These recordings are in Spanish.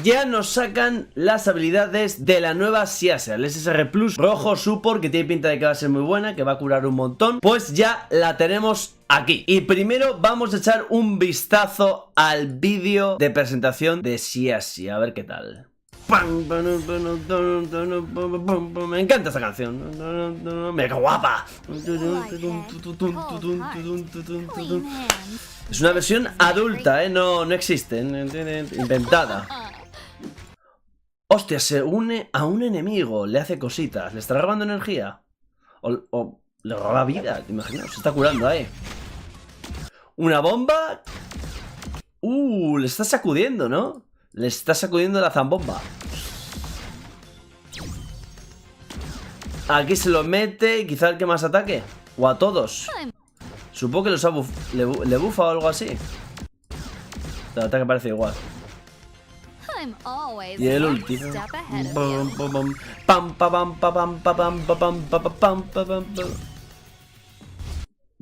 ya nos sacan las habilidades de la nueva Siasia, el SSR Plus rojo support, que tiene pinta de que va a ser muy buena, que va a curar un montón. Pues ya la tenemos aquí. Y primero vamos a echar un vistazo al vídeo de presentación de Siasia, a ver qué tal. Me encanta esta canción. Mega guapa. Es una versión adulta, no existe, inventada. Hostia, se une a un enemigo, le hace cositas, le está robando energía. O le roba vida, te imaginas, se está curando ahí. Una bomba. Le está sacudiendo, ¿no? Le está sacudiendo la zambomba. Aquí se lo mete y quizá el que más ataque. O a todos. Supongo que los le bufa o algo así. El ataque parece igual. Y el último.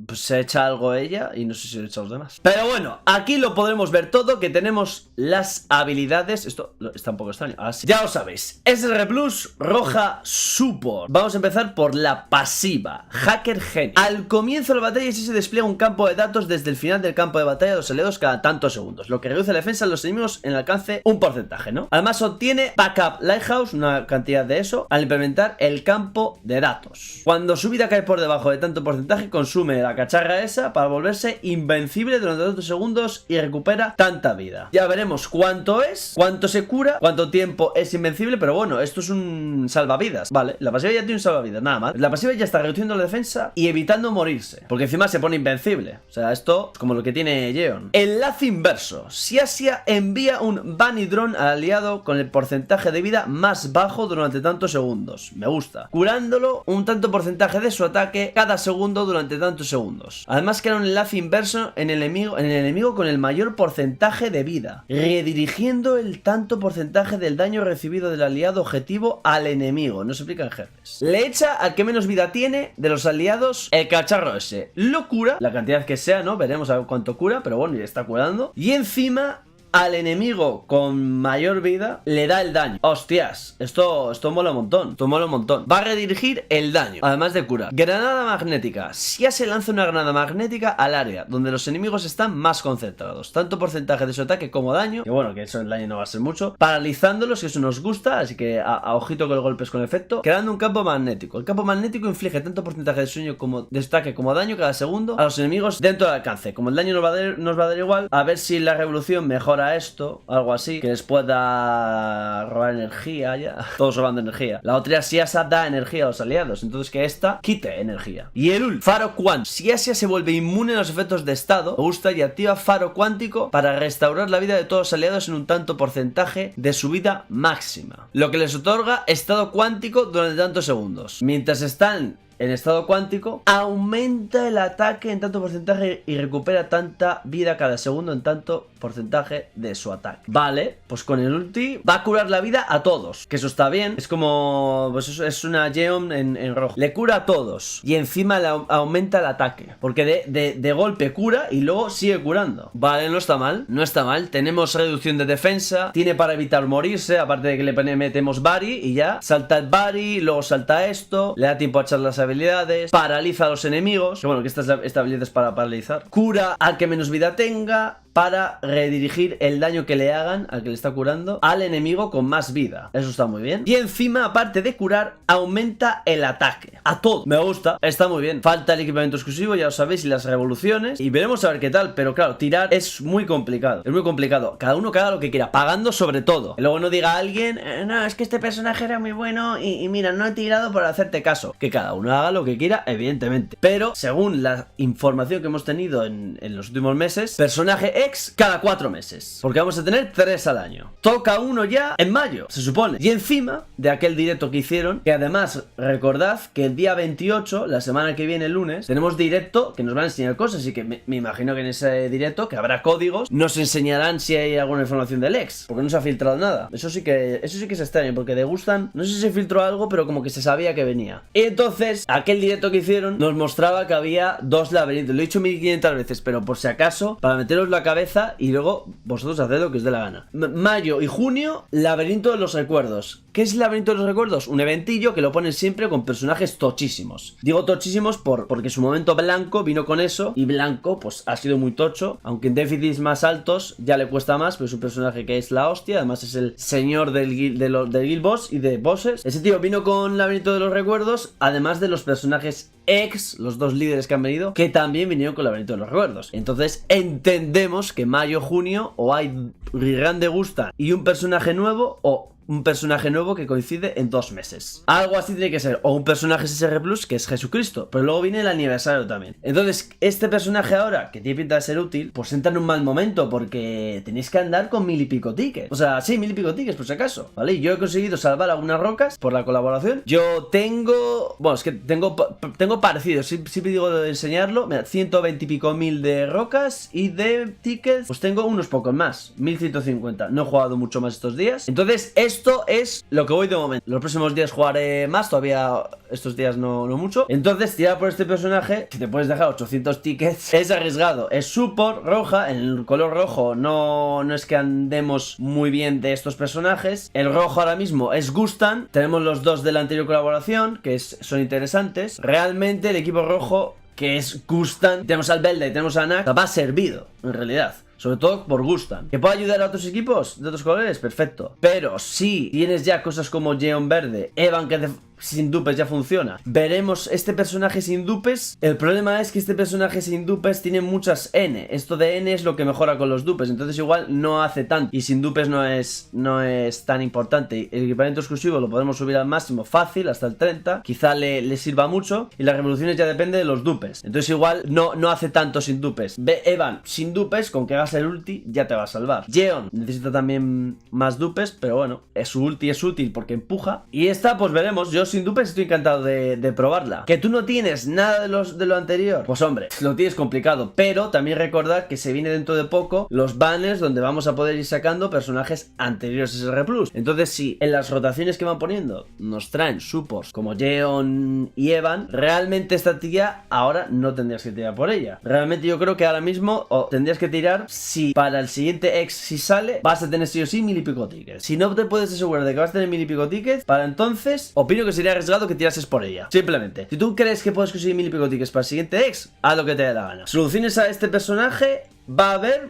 Pues se echa algo ella y no sé si le echa a los demás. Pero bueno, aquí lo podremos ver todo, que tenemos las habilidades. Esto está un poco extraño. Así. Ya lo sabéis, SSR Plus roja support. Vamos a empezar por la pasiva, Hacker Genio. Al comienzo de la batalla se despliega un campo de datos desde el final del campo de batalla de los aliados cada tantos segundos, lo que reduce la defensa de los enemigos en el alcance un porcentaje, ¿no? Además obtiene Backup Lighthouse, una cantidad de eso, al implementar el campo de datos. Cuando su vida cae por debajo de tanto porcentaje, consume la cacharra esa para volverse invencible durante tantos segundos y recupera tanta vida. Ya veremos cuánto es, cuánto se cura, cuánto tiempo es invencible, pero bueno, esto es un salvavidas, ¿vale? La pasiva ya tiene un salvavidas, nada más. La pasiva ya está reduciendo la defensa y evitando morirse, porque encima se pone invencible. O sea, esto es como lo que tiene Yeon. Enlace inverso. Siasia envía un Bunny Drone al aliado con el porcentaje de vida más bajo durante tantos segundos. Me gusta. Curándolo un tanto porcentaje de su ataque cada segundo durante tantos segundos. Además crea un enlace inverso en el enemigo con el mayor porcentaje de vida, redirigiendo el tanto porcentaje del daño recibido del aliado objetivo al enemigo. No se aplica en jefes. Le echa al que menos vida tiene de los aliados el cacharro ese. Lo cura, la cantidad que sea, ¿no? Veremos a ver cuánto cura, pero bueno, ya está curando. Y encima al enemigo con mayor vida le da el daño. Hostias, esto mola un montón. Esto mola un montón. Va a redirigir el daño, además de curar. Granada magnética. Si se lanza una granada magnética al área donde los enemigos están más concentrados, tanto porcentaje de su ataque como daño, que bueno, que eso el daño no va a ser mucho, paralizándolos, que eso nos gusta, así que a ojito con el golpe con efecto, creando un campo magnético. El campo magnético inflige tanto porcentaje de sueño como de ataque como daño cada segundo a los enemigos dentro del alcance. Como el daño nos va a dar igual, a ver si la revolución mejora esto, algo así, que les pueda robar energía ya. Todos robando energía. La otra Siasia da energía a los aliados, entonces que esta quite energía. Y el ult, faro cuántico. Siasia se vuelve inmune a los efectos de estado, me gusta, y activa faro cuántico para restaurar la vida de todos los aliados en un tanto porcentaje de su vida máxima, lo que les otorga estado cuántico durante tantos segundos. Mientras están en estado cuántico, aumenta el ataque en tanto porcentaje y recupera tanta vida cada segundo en tanto porcentaje de su ataque. Vale, pues con el ulti va a curar la vida a todos, que eso está bien. Es como, pues eso es una Yeon en rojo. Le cura a todos y encima le aumenta el ataque, porque de golpe cura y luego sigue curando. Vale, no está mal, no está mal. Tenemos reducción de defensa, tiene para evitar morirse, aparte de que le metemos Bari y ya. Salta el Bari, luego salta esto, le da tiempo a echar las habilidades, paraliza a los enemigos, que bueno, que esta habilidad es para paralizar. Cura al que menos vida tenga, para redirigir el daño que le hagan al que le está curando al enemigo con más vida. Eso está muy bien. Y encima, aparte de curar, aumenta el ataque a todo. Me gusta, está muy bien. Falta el equipamiento exclusivo, ya lo sabéis, y las revoluciones. Y veremos a ver qué tal. Pero claro, tirar es muy complicado. Es muy complicado. Cada uno que haga lo que quiera, pagando sobre todo. Y luego no diga a alguien, no, es que este personaje era muy bueno y mira, no he tirado por hacerte caso. Que cada uno haga lo que quiera, evidentemente. Pero según la información que hemos tenido en los últimos meses, personaje cada 4 meses, porque vamos a tener 3 al año. Toca uno ya en mayo, se supone. Y encima de aquel directo que hicieron, que además recordad que el día 28, la semana que viene, el lunes, tenemos directo que nos van a enseñar cosas, y que me imagino que en ese directo, que habrá códigos, nos enseñarán si hay alguna información del ex, porque no se ha filtrado nada. Eso sí que es extraño, porque de Gustan, no sé si se filtró algo, pero como que se sabía que venía. Y entonces, aquel directo que hicieron nos mostraba que había 2 laberintos. Lo he dicho 1500 veces, pero por si acaso, para meteros la cabeza y luego vosotros haced lo que os dé la gana. Mayo y junio, Laberinto de los Recuerdos. ¿Qué es el Laberinto de los Recuerdos? Un eventillo que lo ponen siempre con personajes tochísimos. Digo tochísimos porque su momento Blanco vino con eso, y Blanco pues ha sido muy tocho, aunque en déficits más altos ya le cuesta más, pero es un personaje que es la hostia. Además es el señor del Guild Boss y de bosses. Ese tío vino con Laberinto de los Recuerdos, además de los personajes ex, los dos líderes que han venido, que también vinieron con Laberinto de los Recuerdos. Entonces entendemos que mayo, junio, o hay Rirran de Gusta y un personaje nuevo, o un personaje nuevo que coincide en 2 meses. Algo así tiene que ser. O un personaje SSR Plus, que es Jesucristo, pero luego viene el aniversario también. Entonces, este personaje ahora, que tiene pinta de ser útil, pues entra en un mal momento, porque tenéis que andar con 1000 y pico tickets. O sea, sí, 1000 y pico tickets, por si acaso, ¿vale? Yo he conseguido salvar algunas rocas por la colaboración. Yo tengo... Bueno, es que tengo parecido, siempre digo de enseñarlo. Mira, 120 y pico mil de rocas, y de tickets, pues tengo unos pocos más, 1150. No he jugado mucho más estos días. Entonces, esto es lo que voy de momento. Los próximos días jugaré más, todavía estos días no mucho. Entonces, tirar por este personaje, si te puedes dejar 800 tickets, es arriesgado. Es support roja, en el color rojo no es que andemos muy bien de estos personajes. El rojo ahora mismo es Gustan. Tenemos los dos de la anterior colaboración, que son interesantes. Realmente el equipo rojo, que es Gustan, tenemos al Belda y tenemos a Nak, va servido, en realidad. Sobre todo por Gustan. ¿Que puede ayudar a otros equipos de otros colores? Perfecto. Pero si tienes ya cosas como Jeon Verde, Evan, que sin dupes ya funciona, veremos este personaje sin dupes. El problema es que este personaje sin dupes tiene muchas N. Esto de N es lo que mejora con los dupes, entonces igual no hace tanto. Y sin dupes no es tan importante. El equipamiento exclusivo lo podemos subir al máximo fácil, hasta el 30. Quizá le sirva mucho. Y las revoluciones ya depende de los dupes. Entonces igual no hace tanto sin dupes. Evan sin dupes, con que hagas el ulti ya te va a salvar. Jeon necesita también más dupes, pero bueno, su ulti es útil porque empuja. Y esta pues veremos. Yo sin dupes estoy encantado de probarla. ¿Que tú no tienes nada de lo anterior? Pues hombre, lo tienes complicado. Pero también recordad que se viene dentro de poco los banners donde vamos a poder ir sacando personajes anteriores a SR Plus. Entonces si en las rotaciones que van poniendo nos traen supports como Jeon y Evan, realmente esta tía ahora no tendrías que tirar por ella. Realmente yo creo que ahora mismo tendrías que tirar si para el siguiente ex, si sale, vas a tener sí o sí 1000 y pico tickets. Si no te puedes asegurar de que vas a tener 1000 y pico tickets, para entonces opino que sería arriesgado que tirases por ella. Simplemente, si tú crees que puedes conseguir 1000 y pico tickets para el siguiente ex, haz lo que te dé la gana. Soluciones a este personaje va a haber,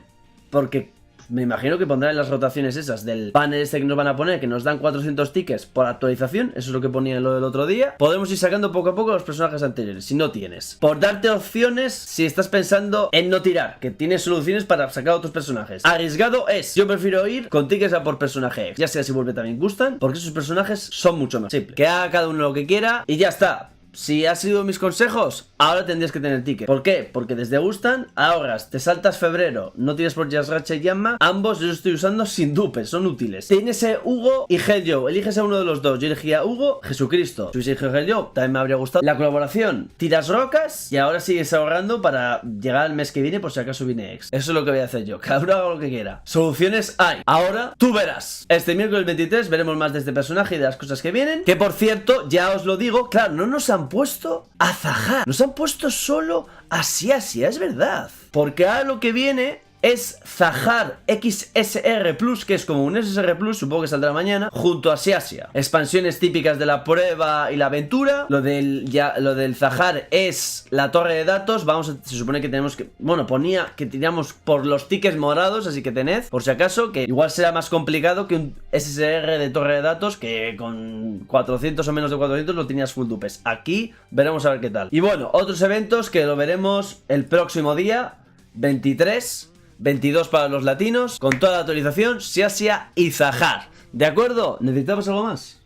porque me imagino que pondrán en las rotaciones esas del panel este que nos van a poner, que nos dan 400 tickets por actualización. Eso es lo que ponía en lo del otro día. Podemos ir sacando poco a poco los personajes anteriores, si no tienes. Por darte opciones, si estás pensando en no tirar, que tienes soluciones para sacar otros personajes. Arriesgado es, yo prefiero ir con tickets a por personaje ex. Ya sea si vuelve también Gustan, porque esos personajes son mucho más simples. Que haga cada uno lo que quiera y ya está. Si has seguido mis consejos, ahora tendrías que tener ticket. ¿Por qué? Porque desde Gustan ahorras, te saltas febrero, no tienes por Yasracha y Yamma. Ambos yo los estoy usando sin dupes, son útiles. Tienes Hugo y Helio, eliges a uno de los dos. Yo elegí a Hugo, Jesucristo. Si hubiese elegido Helio, también me habría gustado la colaboración. Tiras rocas y ahora sigues ahorrando para llegar al mes que viene por si acaso viene ex. Eso es lo que voy a hacer yo, cada uno haga lo que quiera. Soluciones hay. Ahora tú verás. Este miércoles 23 veremos más de este personaje y de las cosas que vienen. Que por cierto, ya os lo digo, claro, no nos han puesto a Zahar, nos han puesto solo a Siasia, es verdad. Porque ahora lo que viene es Zahar XSR Plus, que es como un SSR Plus, supongo que saldrá mañana, junto a Siasia. Expansiones típicas de la prueba y la aventura. Lo del Zahar es la torre de datos. Se supone que tenemos que... Bueno, ponía que tiramos por los tickets morados, así que tened, por si acaso, que igual será más complicado que un SSR de torre de datos, que con 400 o menos de 400 lo tenías full dupes. Aquí veremos a ver qué tal. Y bueno, otros eventos que lo veremos el próximo día 23... 22 para los latinos, con toda la actualización, Siasia y Zahar. ¿De acuerdo? ¿Necesitamos algo más?